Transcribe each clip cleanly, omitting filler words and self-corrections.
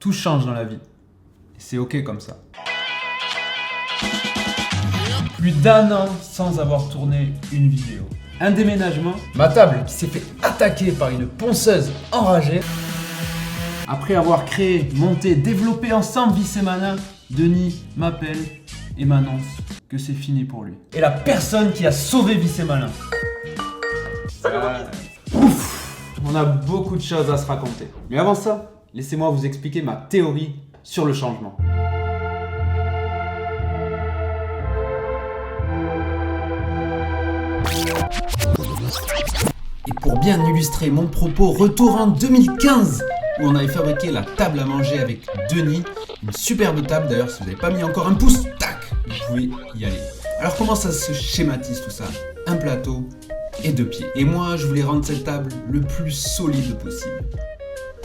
Tout change dans la vie. Et c'est ok comme ça. Plus d'1 an sans avoir tourné une vidéo. Un déménagement. Ma table qui s'est fait attaquer par une ponceuse enragée. Après avoir créé, monté, développé ensemble Vice et Malin, Denis m'appelle et m'annonce que c'est fini pour lui. Et la personne qui a sauvé Vice et Malin. Ouf, on a beaucoup de choses à se raconter. Mais avant ça, laissez-moi vous expliquer ma théorie sur le changement. Et pour bien illustrer mon propos, retour en 2015 où on avait fabriqué la table à manger avec Denis. Une superbe table d'ailleurs, si vous n'avez pas mis encore un pouce, tac, vous pouvez y aller. Alors comment ça se schématise tout ça? Un plateau et 2 pieds. Et moi, je voulais rendre cette table le plus solide possible.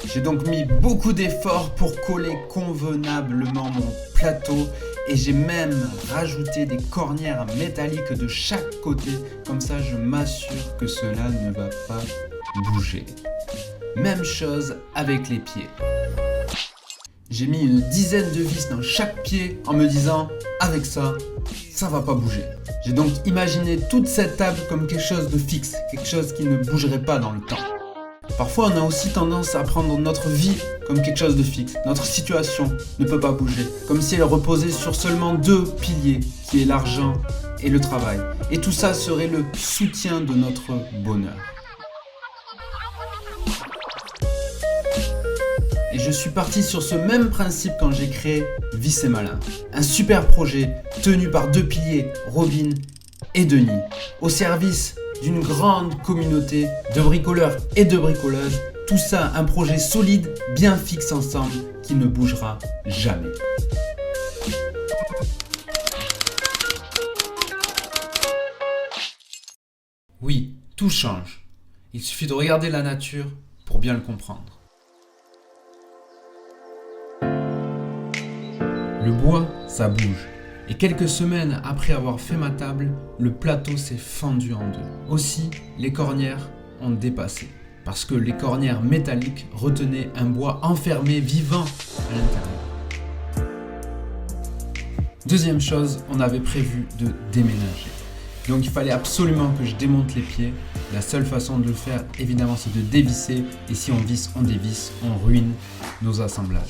J'ai donc mis beaucoup d'efforts pour coller convenablement mon plateau et j'ai même rajouté des cornières métalliques de chaque côté. Comme ça, je m'assure que cela ne va pas bouger. Même chose avec les pieds. J'ai mis une dizaine de vis dans chaque pied en me disant avec ça, ça va pas bouger. J'ai donc imaginé toute cette table comme quelque chose de fixe, quelque chose qui ne bougerait pas dans le temps. Parfois, on a aussi tendance à prendre notre vie comme quelque chose de fixe. Notre situation ne peut pas bouger, comme si elle reposait sur seulement 2 piliers, qui est l'argent et le travail. Et tout ça serait le soutien de notre bonheur. Et je suis parti sur ce même principe quand j'ai créé Vice et Malin. Un super projet tenu par 2 piliers, Robin et Denis, au service d'une grande communauté de bricoleurs et de bricoleuses. Tout ça, un projet solide, bien fixe ensemble, qui ne bougera jamais. Oui, tout change. Il suffit de regarder la nature pour bien le comprendre. Le bois, ça bouge. Et quelques semaines après avoir fait ma table, le plateau s'est fendu en 2. Aussi, les cornières ont dépassé. Parce que les cornières métalliques retenaient un bois enfermé, vivant à l'intérieur. Deuxième chose, on avait prévu de déménager. Donc il fallait absolument que je démonte les pieds. La seule façon de le faire, évidemment, c'est de dévisser. Et si on visse, on dévisse, on ruine nos assemblages.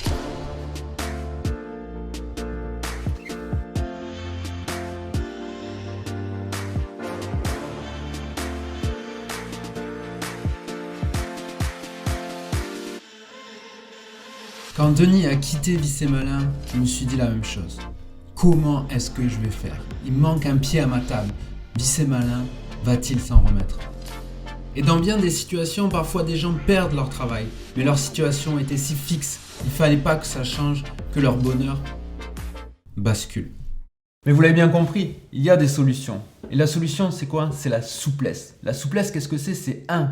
Quand Denis a quitté Vice et Malin, je me suis dit la même chose. Comment est-ce que je vais faire? Il manque un pied à ma table. Vice et Malin va-t-il s'en remettre? Et dans bien des situations, parfois des gens perdent leur travail. Mais leur situation était si fixe, il ne fallait pas que ça change, que leur bonheur bascule. Mais vous l'avez bien compris, il y a des solutions. Et la solution, c'est quoi? C'est la souplesse. La souplesse, qu'est-ce que c'est? C'est 1.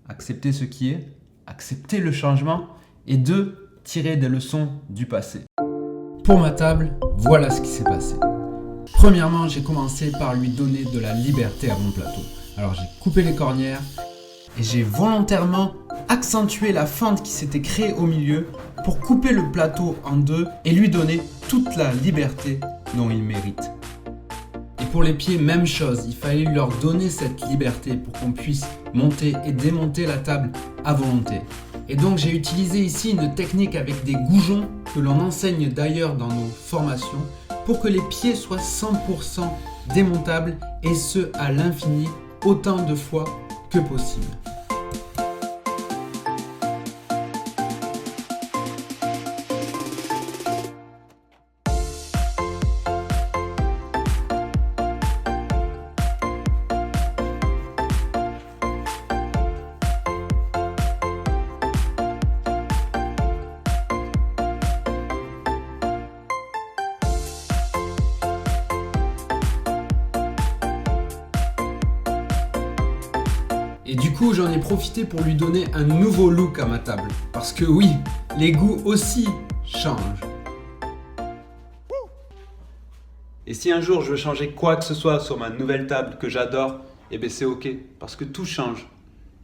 Accepter ce qui est, accepter le changement. Et 2. Tirer des leçons du passé. Pour ma table, voilà ce qui s'est passé. Premièrement, j'ai commencé par lui donner de la liberté à mon plateau. Alors j'ai coupé les cornières et j'ai volontairement accentué la fente qui s'était créée au milieu pour couper le plateau en 2 et lui donner toute la liberté dont il mérite. Et pour les pieds, même chose, il fallait leur donner cette liberté pour qu'on puisse monter et démonter la table à volonté. Et donc j'ai utilisé ici une technique avec des goujons que l'on enseigne d'ailleurs dans nos formations pour que les pieds soient 100% démontables et ce à l'infini, autant de fois que possible. Et du coup, j'en ai profité pour lui donner un nouveau look à ma table. Parce que oui, les goûts aussi changent. Et si un jour je veux changer quoi que ce soit sur ma nouvelle table que j'adore, eh bien c'est ok, parce que tout change.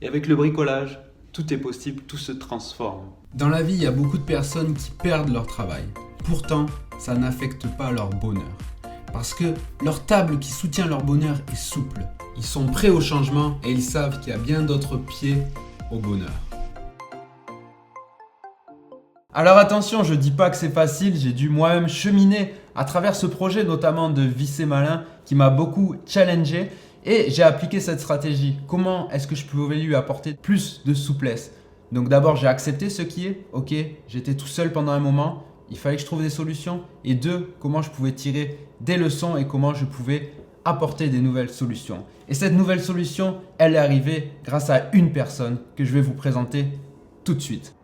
Et avec le bricolage, tout est possible, tout se transforme. Dans la vie, il y a beaucoup de personnes qui perdent leur travail. Pourtant, ça n'affecte pas leur bonheur. Parce que leur table qui soutient leur bonheur est souple. Ils sont prêts au changement et ils savent qu'il y a bien d'autres pieds au bonheur. Alors attention, je dis pas que c'est facile, j'ai dû moi-même cheminer à travers ce projet, notamment de Vissé Malin, qui m'a beaucoup challengé et j'ai appliqué cette stratégie. Comment est-ce que je pouvais lui apporter plus de souplesse? Donc d'abord, j'ai accepté ce qui est, ok, j'étais tout seul pendant un moment, il fallait que je trouve des solutions. Et deux, comment je pouvais tirer des leçons et comment je pouvais apporter des nouvelles solutions. Et cette nouvelle solution, elle est arrivée grâce à une personne que je vais vous présenter tout de suite.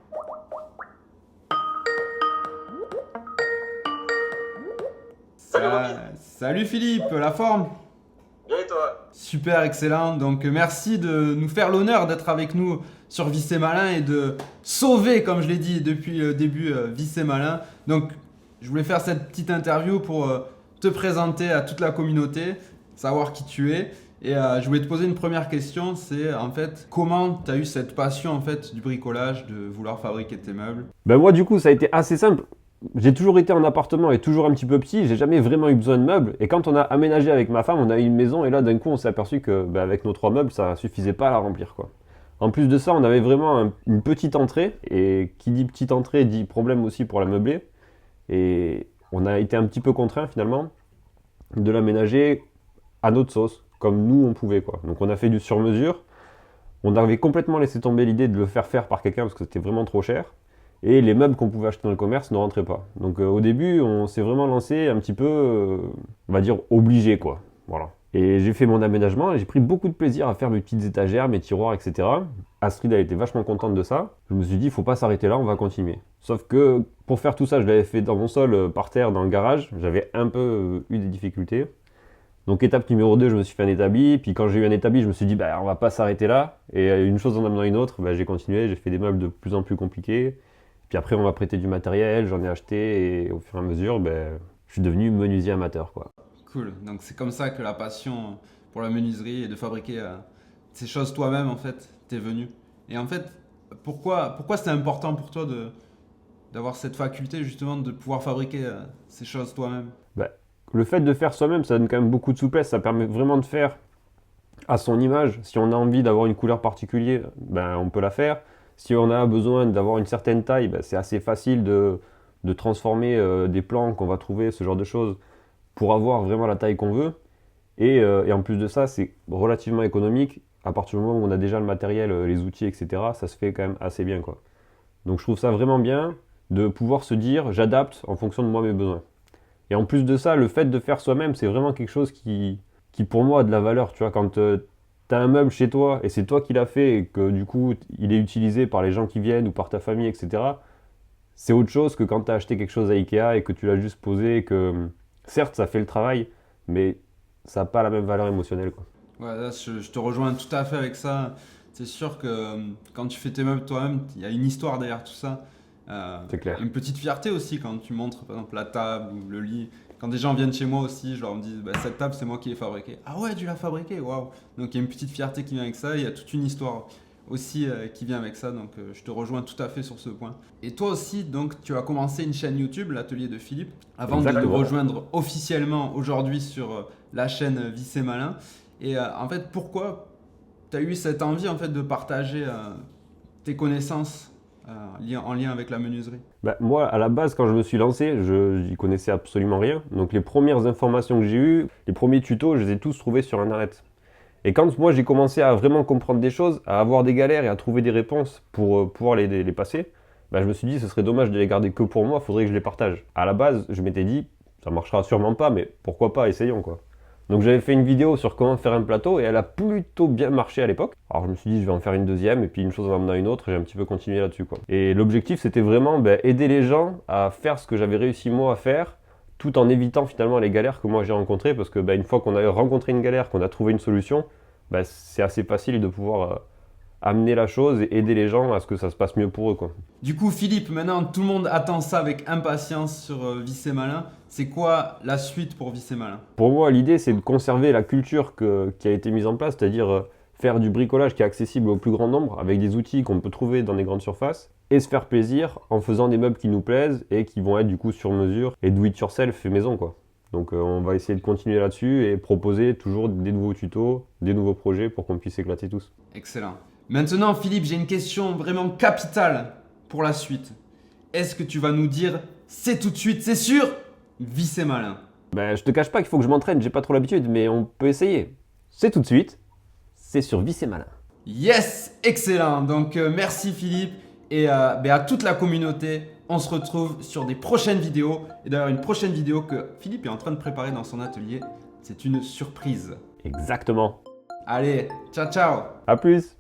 Salut Philippe, la forme? Bien et toi? Super, excellent. Donc merci de nous faire l'honneur d'être avec nous sur Vissé Malin et de sauver, comme je l'ai dit depuis le début, Vissé Malin. Donc je voulais faire cette petite interview pour te présenter à toute la communauté, savoir qui tu es. Et je voulais te poser une première question, c'est en fait comment tu as eu cette passion en fait du bricolage, de vouloir fabriquer tes meubles? Ben moi du coup ça a été assez simple. J'ai toujours été en appartement et toujours un petit peu petit, j'ai jamais vraiment eu besoin de meubles. Et quand on a aménagé avec ma femme, on a eu une maison et là d'un coup on s'est aperçu que avec nos 3 meubles ça suffisait pas à la remplir quoi. En plus de ça, on avait vraiment une petite entrée et qui dit petite entrée dit problème aussi pour la meubler. Et on a été un petit peu contraint finalement de l'aménager à notre sauce, comme nous on pouvait quoi. Donc on a fait du sur-mesure. On avait complètement laissé tomber l'idée de le faire par quelqu'un parce que c'était vraiment trop cher. Et les meubles qu'on pouvait acheter dans le commerce ne rentraient pas. Donc au début, on s'est vraiment lancé un petit peu, on va dire, obligé quoi. Voilà. Et j'ai fait mon aménagement et j'ai pris beaucoup de plaisir à faire mes petites étagères, mes tiroirs, etc. Astrid a été vachement contente de ça. Je me suis dit, il faut pas s'arrêter là, on va continuer. Sauf que pour faire tout ça, je l'avais fait dans mon sol, par terre, dans le garage. J'avais un peu eu des difficultés. Donc étape numéro 2, je me suis fait un établi. Puis quand j'ai eu un établi, je me suis dit, on va pas s'arrêter là. Et une chose en amenant une autre, j'ai continué, j'ai fait des meubles de plus en plus compliqués. Puis après, on m'a prêté du matériel, j'en ai acheté et au fur et à mesure, je suis devenu menuisier amateur quoi. Cool, donc c'est comme ça que la passion pour la menuiserie et de fabriquer ces choses toi-même en fait t'es venue. Et en fait, pourquoi c'est important pour toi d'avoir cette faculté justement de pouvoir fabriquer ces choses toi-même? Le fait de faire soi-même, ça donne quand même beaucoup de souplesse, ça permet vraiment de faire à son image. Si on a envie d'avoir une couleur particulière, on peut la faire. Si on a besoin d'avoir une certaine taille, c'est assez facile de transformer des plans qu'on va trouver, ce genre de choses, pour avoir vraiment la taille qu'on veut. Et en plus de ça, c'est relativement économique. À partir du moment où on a déjà le matériel, les outils, etc., ça se fait quand même assez bien quoi. Donc je trouve ça vraiment bien de pouvoir se dire, j'adapte en fonction de moi mes besoins. Et en plus de ça, le fait de faire soi-même, c'est vraiment quelque chose qui pour moi a de la valeur. Tu vois, quand tu as un meuble chez toi et c'est toi qui l'as fait et que du coup il est utilisé par les gens qui viennent ou par ta famille, etc., c'est autre chose que quand tu as acheté quelque chose à Ikea et que tu l'as juste posé et que certes ça fait le travail, mais ça n'a pas la même valeur émotionnelle quoi. Ouais, là, je te rejoins tout à fait avec ça. C'est sûr que quand tu fais tes meubles toi-même, il y a une histoire derrière tout ça. C'est clair. Une petite fierté aussi quand tu montres par exemple la table ou le lit. Quand des gens viennent chez moi aussi, je leur dis cette table c'est moi qui l'ai fabriquée. Ah ouais, tu l'as fabriquée, waouh! Donc il y a une petite fierté qui vient avec ça, il y a toute une histoire aussi qui vient avec ça, donc je te rejoins tout à fait sur ce point. Et toi aussi, donc tu as commencé une chaîne YouTube, l'atelier de Philippe, avant Exactement. de le rejoindre officiellement aujourd'hui sur la chaîne Vissé Malin. Et en fait, pourquoi tu as eu cette envie en fait de partager tes connaissances en lien avec la menuiserie? Moi, à la base, quand je me suis lancé, je n'y connaissais absolument rien. Donc les premières informations que j'ai eues, les premiers tutos, je les ai tous trouvés sur Internet. Et quand moi j'ai commencé à vraiment comprendre des choses, à avoir des galères et à trouver des réponses pour pouvoir les passer, je me suis dit ce serait dommage de les garder que pour moi, il faudrait que je les partage. À la base, je m'étais dit, ça marchera sûrement pas, mais pourquoi pas, essayons quoi. Donc j'avais fait une vidéo sur comment faire un plateau et elle a plutôt bien marché à l'époque. Alors je me suis dit je vais en faire une deuxième et puis une chose en amenant une autre, j'ai un petit peu continué là-dessus quoi. Et l'objectif c'était vraiment aider les gens à faire ce que j'avais réussi moi à faire, tout en évitant finalement les galères que moi j'ai rencontrées, parce que une fois qu'on a rencontré une galère, qu'on a trouvé une solution, c'est assez facile de pouvoir amener la chose et aider les gens à ce que ça se passe mieux pour eux quoi. Du coup Philippe, maintenant tout le monde attend ça avec impatience sur Vissé Malin. C'est quoi la suite pour Vissé Malin? Pour moi l'idée c'est de conserver la culture qui a été mise en place, c'est-à-dire faire du bricolage qui est accessible au plus grand nombre avec des outils qu'on peut trouver dans les grandes surfaces et se faire plaisir en faisant des meubles qui nous plaisent et qui vont être du coup sur mesure et do it yourself fait maison quoi. Donc on va essayer de continuer là-dessus et proposer toujours des nouveaux tutos, des nouveaux projets pour qu'on puisse éclater tous. Excellent. Maintenant, Philippe, j'ai une question vraiment capitale pour la suite. Est-ce que tu vas nous dire, c'est tout de suite, c'est sûr, Vissé Malin? Ben, je te cache pas qu'il faut que je m'entraîne, j'ai pas trop l'habitude, mais on peut essayer. C'est tout de suite, c'est sur Vissé Malin. Yes, excellent. Donc merci Philippe et à toute la communauté. On se retrouve sur des prochaines vidéos. Et d'ailleurs une prochaine vidéo que Philippe est en train de préparer dans son atelier. C'est une surprise. Exactement. Allez, ciao ciao. À plus.